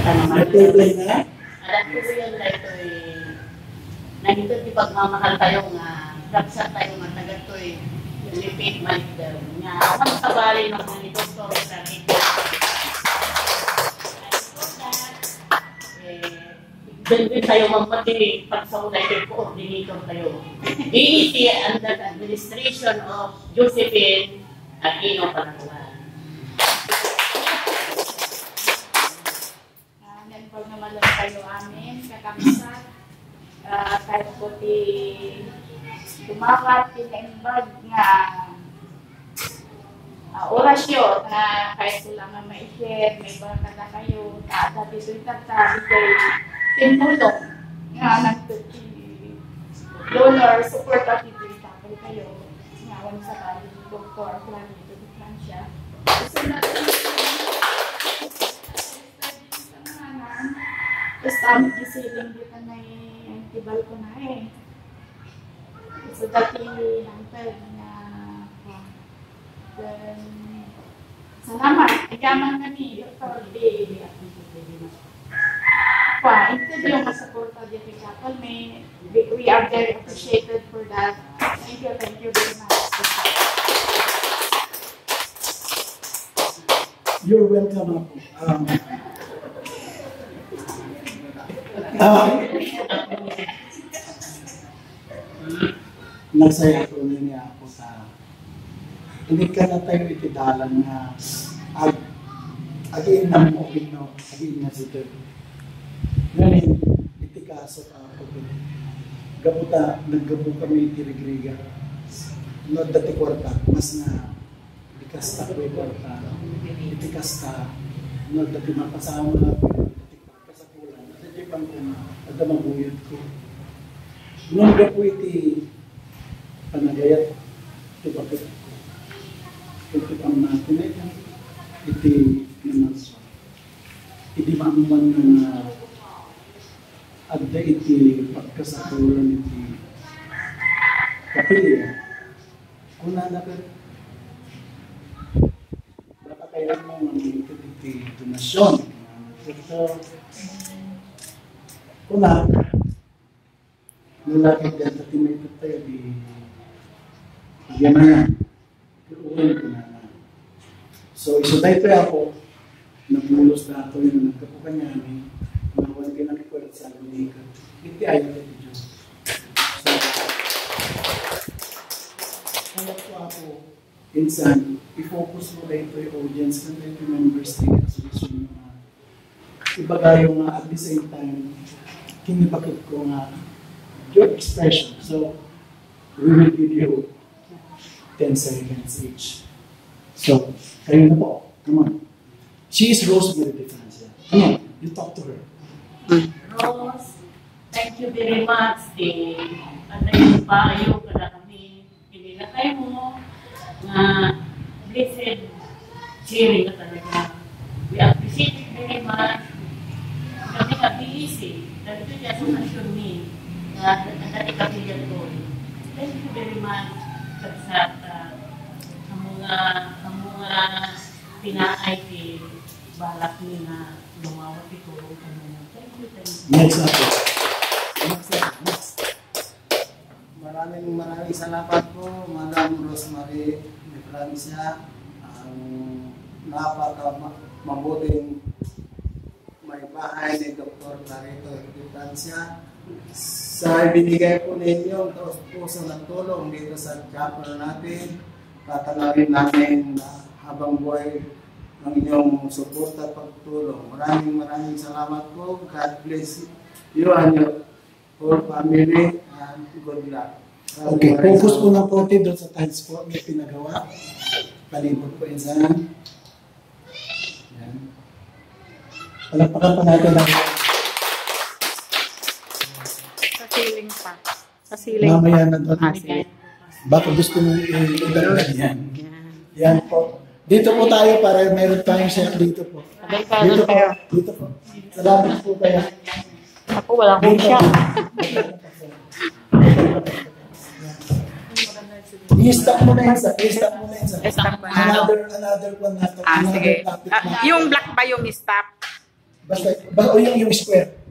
Nag-play na? Alam ko yun na ito nandito di pagmamahal tayo nga kapsa tayo nga taga ito repeat malik daw nga ang sabali ng mga nito sa rito. Then tayo mampati pagsaulay ng coordinator tayo. DEC under the administration of Josephine Aquino Panaguan. Pag naman lang tayo amin, kakamsat, tayo po tumakat, pinaimbag nga orasyon na kahit sila nga ma-share, may baka na kayo, at ito'y tatabi kayo, tinulong nga donor, support at ito'y tapay kayo, nga wala sa kali, Dr. Plan, ito di Francia. So, tapos kami gisiling dito na antibal ko na So dati hantad na then salamat. Ikaman kami, Dr. D. Interview yung masuporta dito kapal. We are very appreciated for that. Thank you very much. You're welcome ako. Nagsaya ko niya ako sa hindi ka na tayo itidalan na agin na mo ino agin na sito ngayon itikaso ka ako gabuta naggabu kami itirigriga no dati kwarta mas na ikasta ko kwarta itikasta no dati mapasama at mabuyod ko. Nung po iti panagayat, ito bakit ko. Ito pang natin iti naman so. Iti maamuan na adda iti pagkasakulan iti kapilya. Kung nalapit, baka kaya mo iti donasyon. Ito, kuna nilakit yan sa tinitip tayo di yan na yan uwin ko na so isuday tayo ako nagmulos na ito yung nagkapukan niya nawan pinakikulit sa lunika hindi ayaw tayo Diyos so kaya ko ako insan i-focus mo na ito yung audience and then members din association na ibaga yung at the same time kinipakit ko nga your expression. So, we will give you 10 seconds each. So, kayo na po. Come on. She is Rosemary de Francia. Come on, you talk to her. Rose, thank you very much. Ano yung payo kada kami pinilakay mo na blessed sharing ka talaga. We appreciate it very much. Kami ka-busy. Dahil ito niya sa nasyon ni na natikapilyan ko. Thank you very much sa ang mga pinaay ti balak ni na lumawat ito. Thank you. Next up. Maraming salamat po, Madam Rosemary de Francia. Napaka-mabuting may bahay ni Dr. Clarito de Francia. Sa ibinigay po ninyo, taos puso ng tulong dito sa chapel natin. Tatanawin namin habang buhay ang inyong suporta at pagtulong. Maraming salamat po. God bless you and your whole family and good luck. Okay, focus po ng konti doon sa times po may pinagawa. Palibot po insan. Yan. Palagpakan pa natin lang. Sa ceiling pa. Sa ceiling mamaya pa. na doon. Baka gusto mo i-dagdag yan. Yan po. Dito po tayo para meron tayong chef dito po. Dito po. Dito po. Salamat po kayo. Ako walang siya. I-stop mo na yun sa. I-stop mo na yun sa. Stop mo na. Another one na to. Sige. Yung black ba yung stop? Basta, o yung square.